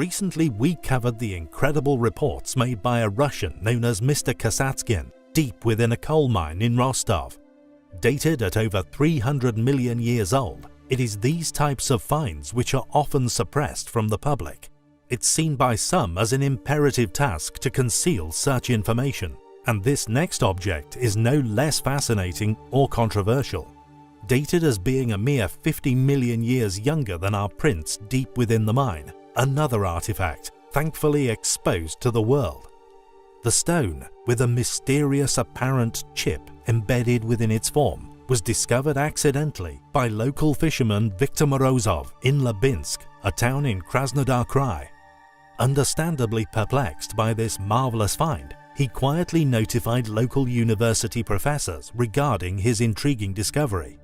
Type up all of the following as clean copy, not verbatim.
Recently we covered the incredible reports made by a Russian known as Mr. Kasatskin deep within a coal mine in Rostov. Dated at over 300 million years old, it is these types of finds which are often suppressed from the public. It's seen by some as an imperative task to conceal such information, and this next object is no less fascinating or controversial. Dated as being a mere 50 million years younger than our prints deep within the mine, another artifact, thankfully exposed to the world. The stone, with a mysterious apparent chip embedded within its form, was discovered accidentally by local fisherman Viktor Morozov in Labinsk, a town in Krasnodar Krai. Understandably perplexed by this marvelous find, he quietly notified local university professors regarding his intriguing discovery.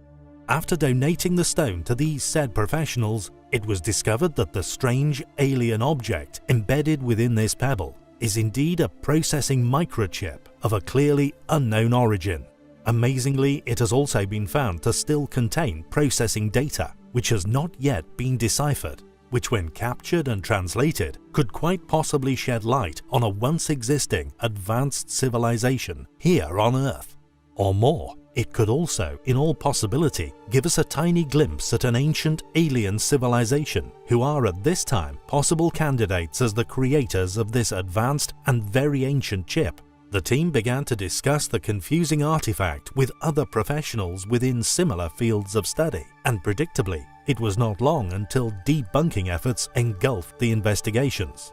After donating the stone to these said professionals, it was discovered that the strange alien object embedded within this pebble is indeed a processing microchip of a clearly unknown origin. Amazingly, it has also been found to still contain processing data which has not yet been deciphered, which when captured and translated could quite possibly shed light on a once existing advanced civilization here on Earth. Or more, it could also, in all possibility, give us a tiny glimpse at an ancient alien civilization who are at this time possible candidates as the creators of this advanced and very ancient chip. The team began to discuss the confusing artifact with other professionals within similar fields of study, and predictably, it was not long until debunking efforts engulfed the investigations.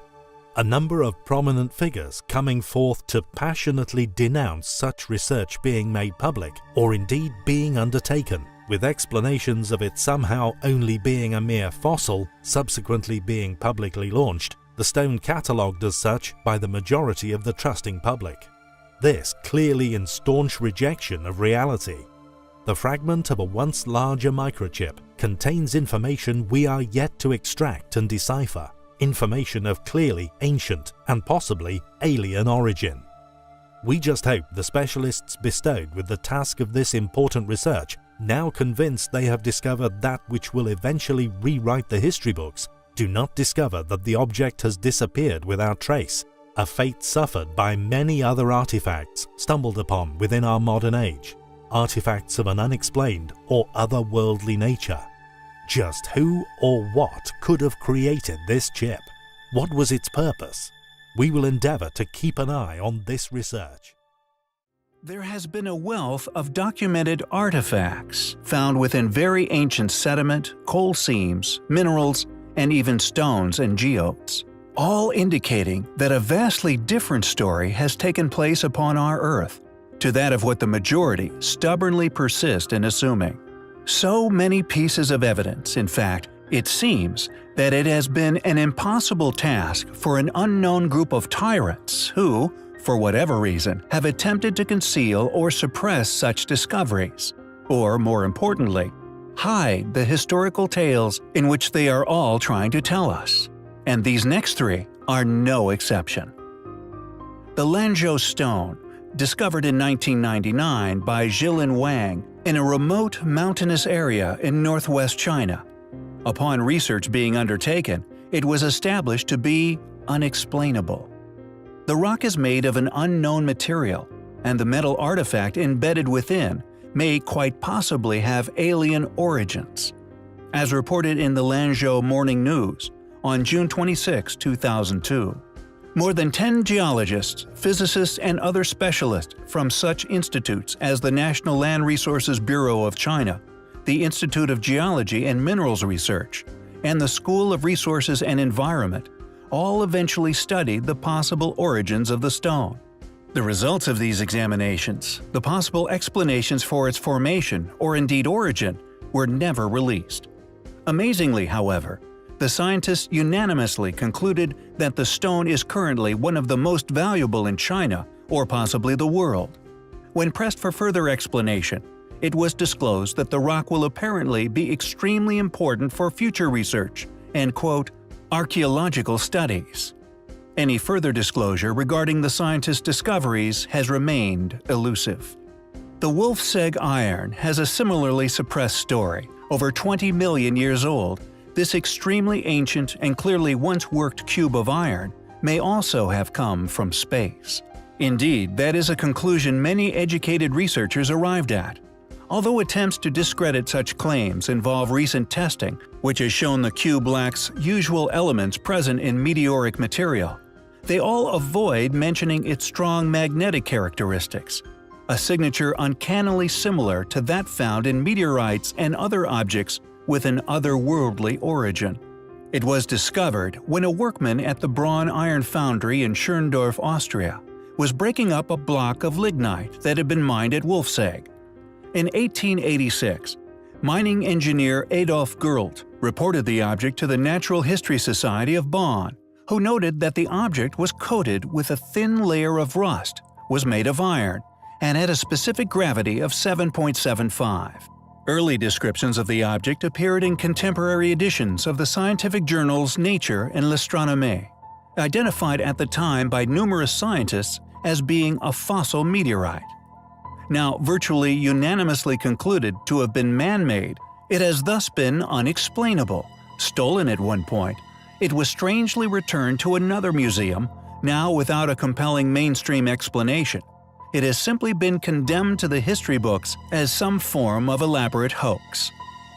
A number of prominent figures coming forth to passionately denounce such research being made public or indeed being undertaken, with explanations of it somehow only being a mere fossil, subsequently being publicly launched, the stone catalogued as such by the majority of the trusting public. This clearly in staunch rejection of reality. The fragment of a once larger microchip contains information we are yet to extract and decipher, information of clearly ancient and possibly alien origin. We just hope the specialists bestowed with the task of this important research, now convinced they have discovered that which will eventually rewrite the history books, do not discover that the object has disappeared without trace, a fate suffered by many other artifacts stumbled upon within our modern age, artifacts of an unexplained or otherworldly nature. Just who or what could have created this chip? What was its purpose? We will endeavor to keep an eye on this research. There has been a wealth of documented artifacts found within very ancient sediment, coal seams, minerals, and even stones and geodes, all indicating that a vastly different story has taken place upon our Earth to that of what the majority stubbornly persist in assuming. So many pieces of evidence, in fact, it seems that it has been an impossible task for an unknown group of tyrants who, for whatever reason, have attempted to conceal or suppress such discoveries, or more importantly, hide the historical tales in which they are all trying to tell us. And these next three are no exception. The Lanzhou stone, discovered in 1999 by Zhilin Wang in a remote mountainous area in northwest China. Upon research being undertaken, it was established to be unexplainable. The rock is made of an unknown material, and the metal artifact embedded within may quite possibly have alien origins. As reported in the Lanzhou Morning News on June 26, 2002. More than 10 geologists, physicists, and other specialists from such institutes as the National Land Resources Bureau of China, the Institute of Geology and Minerals Research, and the School of Resources and Environment all eventually studied the possible origins of the stone. The results of these examinations, the possible explanations for its formation or indeed origin, were never released. Amazingly, however, the scientists unanimously concluded that the stone is currently one of the most valuable in China or possibly the world. When pressed for further explanation, it was disclosed that the rock will apparently be extremely important for future research and, quote, archaeological studies. Any further disclosure regarding the scientists' discoveries has remained elusive. The Wolfseg iron has a similarly suppressed story, over 20 million years old, this extremely ancient and clearly once worked cube of iron may also have come from space. Indeed, that is a conclusion many educated researchers arrived at. Although attempts to discredit such claims involve recent testing, which has shown the cube lacks usual elements present in meteoric material, they all avoid mentioning its strong magnetic characteristics, a signature uncannily similar to that found in meteorites and other objects with an otherworldly origin. It was discovered when a workman at the Braun Iron Foundry in Schöndorf, Austria, was breaking up a block of lignite that had been mined at Wolfsegg. In 1886, mining engineer Adolf Gerlt reported the object to the Natural History Society of Bonn, who noted that the object was coated with a thin layer of rust, was made of iron, and had a specific gravity of 7.75. Early descriptions of the object appeared in contemporary editions of the scientific journals Nature and L'Astronomie, identified at the time by numerous scientists as being a fossil meteorite. Now virtually unanimously concluded to have been man-made, it has thus been unexplainable, stolen at one point. It was strangely returned to another museum, now without a compelling mainstream explanation. It has simply been condemned to the history books as some form of elaborate hoax.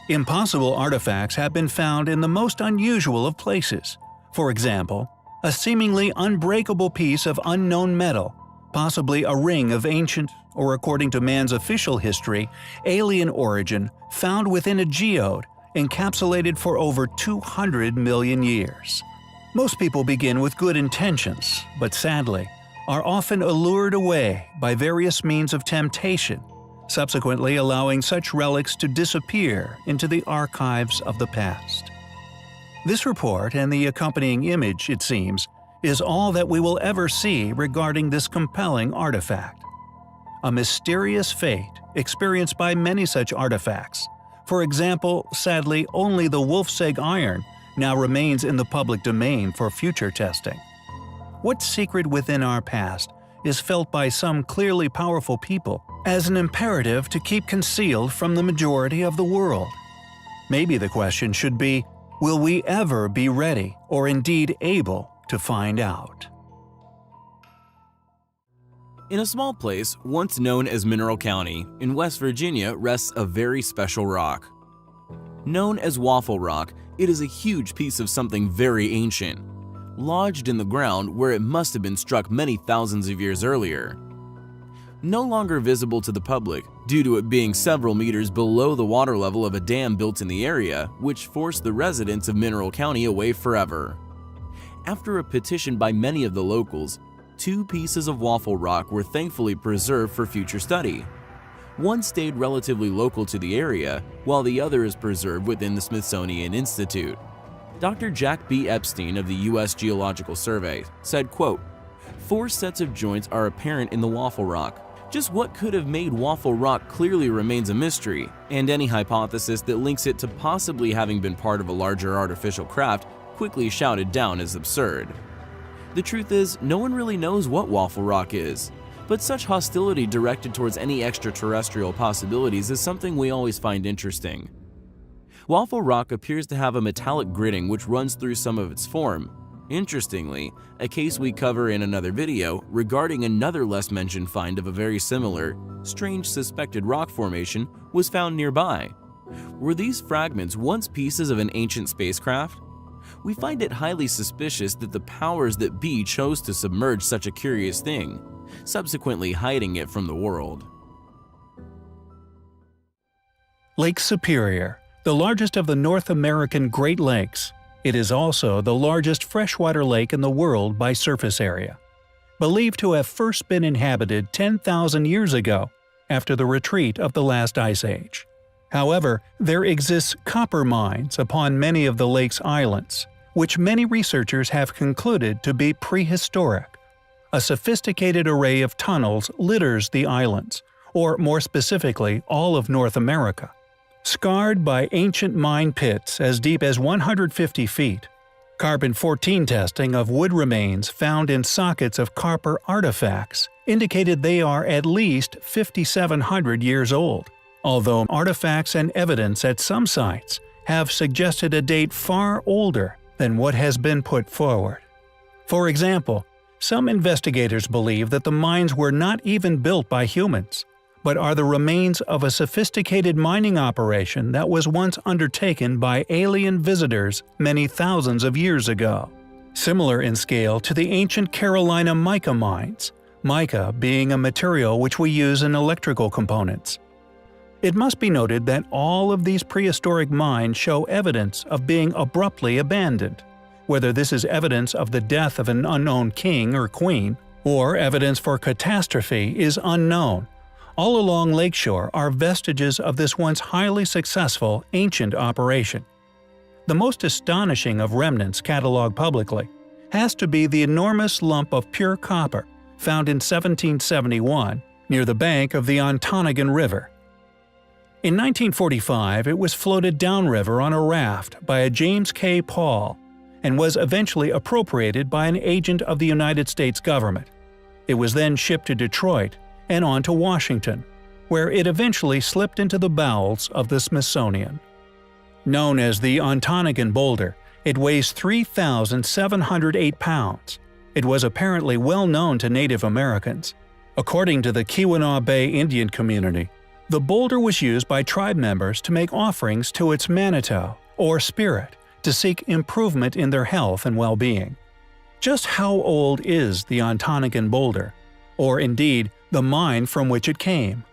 Impossible artifacts have been found in the most unusual of places. For example, a seemingly unbreakable piece of unknown metal, possibly a ring of ancient, or according to man's official history, alien origin, found within a geode, encapsulated for over 200 million years. Most people begin with good intentions, but sadly, are often allured away by various means of temptation, subsequently allowing such relics to disappear into the archives of the past. This report and the accompanying image, it seems, is all that we will ever see regarding this compelling artifact. A mysterious fate experienced by many such artifacts. For example, sadly, only the Wolfsegg iron now remains in the public domain for future testing. What secret within our past is felt by some clearly powerful people as an imperative to keep concealed from the majority of the world? Maybe the question should be, will we ever be ready or indeed able to find out? In a small place, once known as Mineral County, in West Virginia rests a very special rock. Known as Waffle Rock, it is a huge piece of something very ancient, lodged in the ground where it must have been struck many thousands of years earlier. No longer visible to the public due to it being several meters below the water level of a dam built in the area, which forced the residents of Mineral County away forever. After a petition by many of the locals, 2 pieces of Waffle Rock were thankfully preserved for future study. One stayed relatively local to the area, while the other is preserved within the Smithsonian Institute. Dr. Jack B. Epstein of the U.S. Geological Survey said, quote, 4 sets of joints are apparent in the Waffle Rock. Just what could have made Waffle Rock clearly remains a mystery, and any hypothesis that links it to possibly having been part of a larger artificial craft quickly shouted down as absurd. The truth is, no one really knows what Waffle Rock is, but such hostility directed towards any extraterrestrial possibilities is something we always find interesting. Waffle Rock appears to have a metallic gritting which runs through some of its form. Interestingly, a case we cover in another video regarding another less mentioned find of a very similar, strange suspected rock formation was found nearby. Were these fragments once pieces of an ancient spacecraft? We find it highly suspicious that the powers that be chose to submerge such a curious thing, subsequently hiding it from the world. Lake Superior, the largest of the North American Great Lakes. It is also the largest freshwater lake in the world by surface area. Believed to have first been inhabited 10,000 years ago, after the retreat of the last ice age. However, there exists copper mines upon many of the lake's islands, which many researchers have concluded to be prehistoric. A sophisticated array of tunnels litters the islands, or more specifically, all of North America. Scarred by ancient mine pits as deep as 150 feet, Carbon-14 testing of wood remains found in sockets of copper artifacts indicated they are at least 5,700 years old, although artifacts and evidence at some sites have suggested a date far older than what has been put forward. For example, some investigators believe that the mines were not even built by humans, but are the remains of a sophisticated mining operation that was once undertaken by alien visitors many thousands of years ago. Similar in scale to the ancient Carolina mica mines, mica being a material which we use in electrical components. It must be noted that all of these prehistoric mines show evidence of being abruptly abandoned. Whether this is evidence of the death of an unknown king or queen, or evidence for catastrophe is unknown. All along Lakeshore are vestiges of this once highly successful ancient operation. The most astonishing of remnants cataloged publicly has to be the enormous lump of pure copper found in 1771 near the bank of the Ontonagon River. In 1945, it was floated downriver on a raft by a James K. Paul and was eventually appropriated by an agent of the United States government. It was then shipped to Detroit and on to Washington, where it eventually slipped into the bowels of the Smithsonian. Known as the Ontonagon Boulder, it weighs 3,708 pounds. It was apparently well known to Native Americans. According to the Keweenaw Bay Indian community, the boulder was used by tribe members to make offerings to its manito, or spirit, to seek improvement in their health and well-being. Just how old is the Ontonagon Boulder, or indeed the mine from which it came?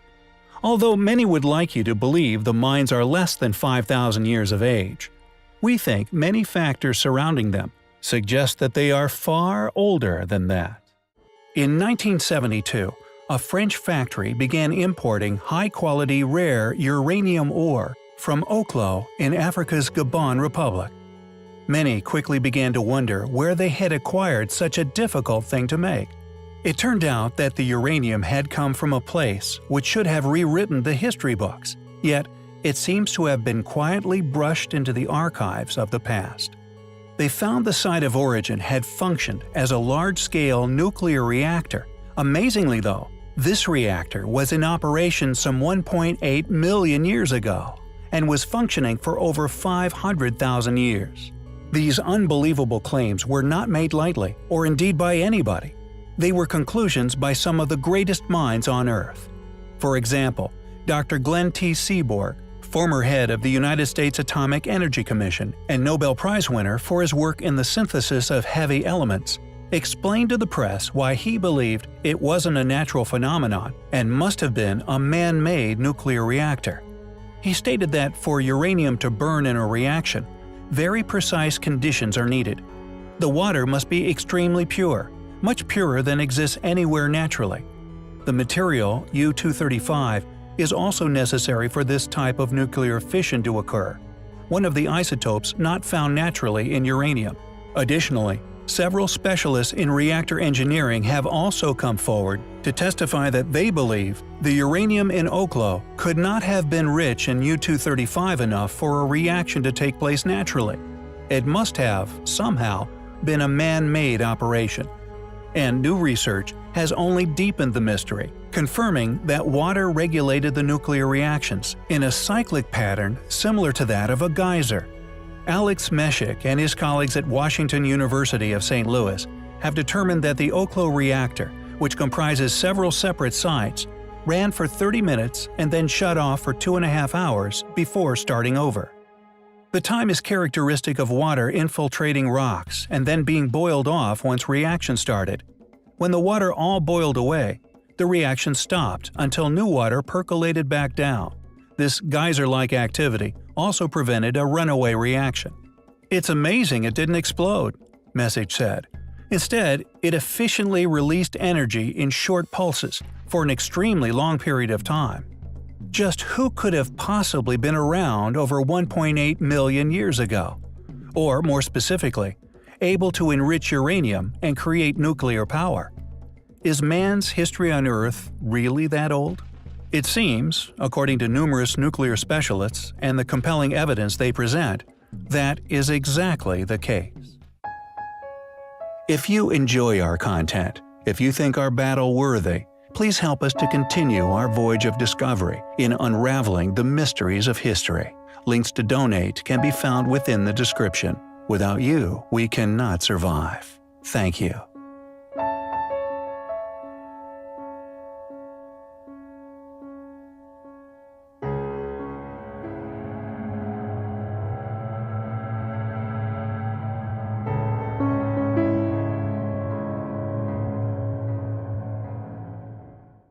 Although many would like you to believe the mines are less than 5,000 years of age, we think many factors surrounding them suggest that they are far older than that. In 1972, a French factory began importing high-quality rare uranium ore from Oklo in Africa's Gabon Republic. Many quickly began to wonder where they had acquired such a difficult thing to make. It turned out that the uranium had come from a place which should have rewritten the history books, yet it seems to have been quietly brushed into the archives of the past. They found the site of origin had functioned as a large-scale nuclear reactor. Amazingly though, this reactor was in operation some 1.8 million years ago and was functioning for over 500,000 years. These unbelievable claims were not made lightly, or indeed by anybody. They were conclusions by some of the greatest minds on Earth. For example, Dr. Glenn T. Seaborg, former head of the United States Atomic Energy Commission and Nobel Prize winner for his work in the synthesis of heavy elements, explained to the press why he believed it wasn't a natural phenomenon and must have been a man-made nuclear reactor. He stated that for uranium to burn in a reaction, very precise conditions are needed. The water must be extremely pure, much purer than exists anywhere naturally. The material, U-235, is also necessary for this type of nuclear fission to occur, one of the isotopes not found naturally in uranium. Additionally, several specialists in reactor engineering have also come forward to testify that they believe the uranium in Oklo could not have been rich in U-235 enough for a reaction to take place naturally. It must have, somehow, been a man-made operation. And new research has only deepened the mystery, confirming that water regulated the nuclear reactions in a cyclic pattern similar to that of a geyser. Alex Meshik and his colleagues at Washington University of St. Louis have determined that the Oklo reactor, which comprises several separate sites, ran for 30 minutes and then shut off for 2.5 hours before starting over. The time is characteristic of water infiltrating rocks and then being boiled off once reaction started. When the water all boiled away, the reaction stopped until new water percolated back down. This geyser-like activity also prevented a runaway reaction. "It's amazing it didn't explode," Message said. Instead, it efficiently released energy in short pulses for an extremely long period of time. Just who could have possibly been around over 1.8 million years ago? Or, more specifically, able to enrich uranium and create nuclear power? Is man's history on Earth really that old? It seems, according to numerous nuclear specialists and the compelling evidence they present, that is exactly the case. If you enjoy our content, if you think our battle worthy, please help us to continue our voyage of discovery in unraveling the mysteries of history. Links to donate can be found within the description. Without you, we cannot survive. Thank you.